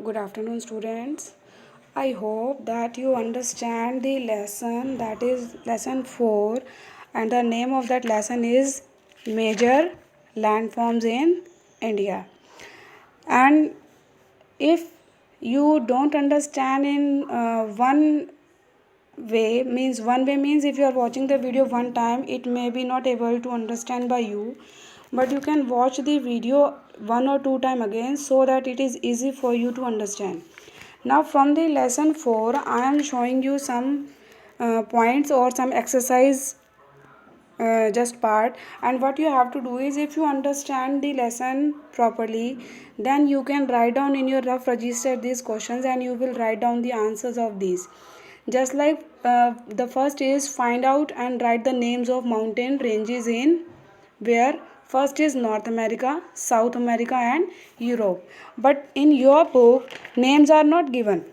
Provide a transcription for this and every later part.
Good afternoon, students. I hope that you understand the lesson, that is lesson 4, and the name of that lesson is Major Landforms in India. And if you don't understand in one way means if you are watching the video one time, it may be not able to understand by you, but you can watch the video one or two time again so that it is easy for you to understand. Now from the lesson 4 I am showing you some points or some exercise just part, and what you have to do is, if you understand the lesson properly, then you can write down in your rough register these questions and you will write down the answers of these. Just like the first is find out and write the names of mountain ranges in where. First is North America, South America and Europe, but in your book names are not given,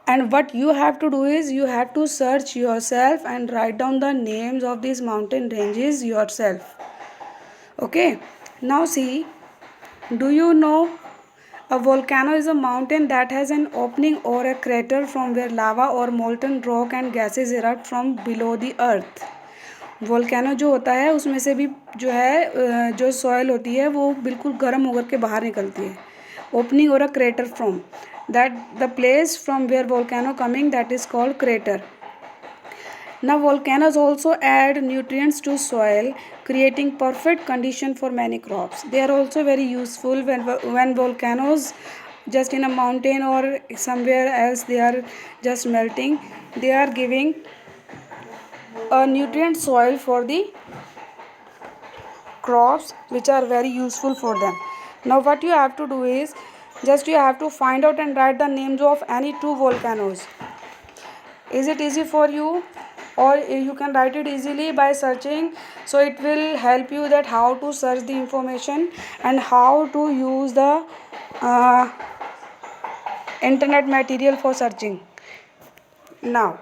and what you have to do is you have to search yourself and write down the names of these mountain ranges yourself. Okay, now see, do you know a volcano is a mountain that has an opening or a crater from where lava or molten rock and gases erupt from below the earth. Volcano जो होता है उसमें से भी जो है जो soil होती है वो बिल्कुल गर्म होकर के बाहर निकलती है. ओपनिंग और a crater from that the place from where volcano coming, that is called crater. Now volcanoes also add nutrients to soil, creating perfect condition for many crops. They are also very useful when volcanoes just in a mountain or somewhere else they are just melting, they are giving a nutrient soil for the crops which are very useful for them. Now what you have to do is, just you have to find out and write the names of any two volcanoes. Is it easy for you, or you can write it easily by searching? So it will help you that how to search the information and how to use the internet material for searching. Now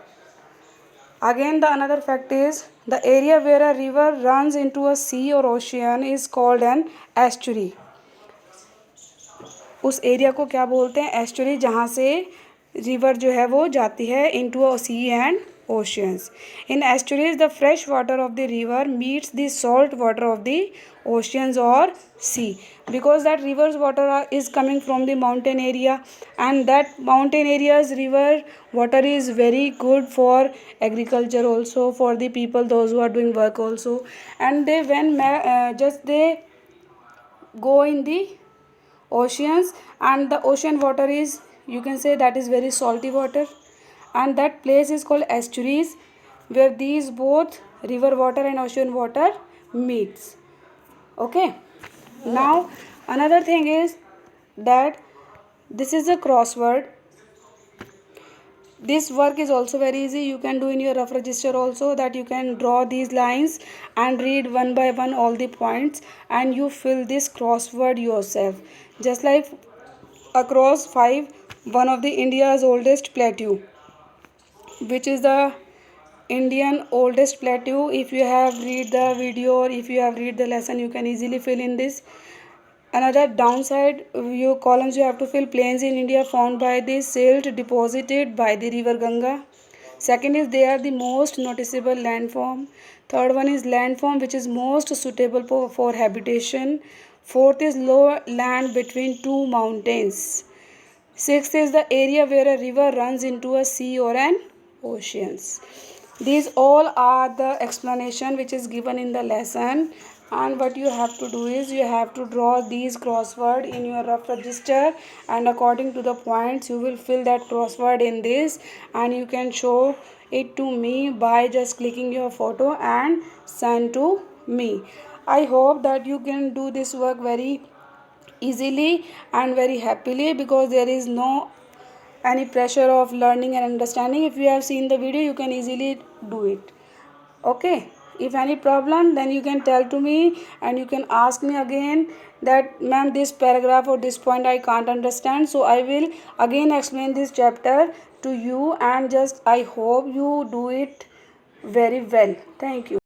again, the another fact is the area where a river runs into a sea or ocean is called an estuary. उस area को क्या बोलते हैं? Estuary, जहाँ से river जो है वो जाती है into a sea and oceans. In estuaries, the fresh water of the river meets the salt water of the oceans or sea, because that river's water is coming from the mountain area, and that mountain area's river water is very good for agriculture also, for the people those who are doing work also, and they when just they go in the oceans, and the ocean water is, you can say, that is very salty water, and that place is called estuaries, where these both river water and ocean water meets. Okay, now another thing is that this is a crossword. This work is also very easy. You can do in your rough register also, that you can draw these lines and read one by one all the points, and you fill this crossword yourself. Just like across 5, one of the India's oldest plateau, which is the Indian oldest plateau. If you have read the video or if you have read the lesson, you can easily fill in this. Another downside, your columns you have to fill plains in India found by the silt deposited by the river Ganga. Second is they are the most noticeable landform. Third one is landform which is most suitable for habitation. Fourth is low land between two mountains. Sixth is the area where a river runs into a sea or an oceans. These all are the explanation which is given in the lesson, and what you have to do is you have to draw these crossword in your rough register, and according to the points you will fill that crossword in this, and you can show it to me by just clicking your photo and send to me. I hope that you can do this work very easily and very happily, because there is no any pressure of learning and understanding. If you have seen the video, you can easily do it. Okay, if any problem, then you can tell to me, and you can ask me again that ma'am, this paragraph or this point I can't understand, so I will again explain this chapter to you, and just I hope you do it very well. Thank you.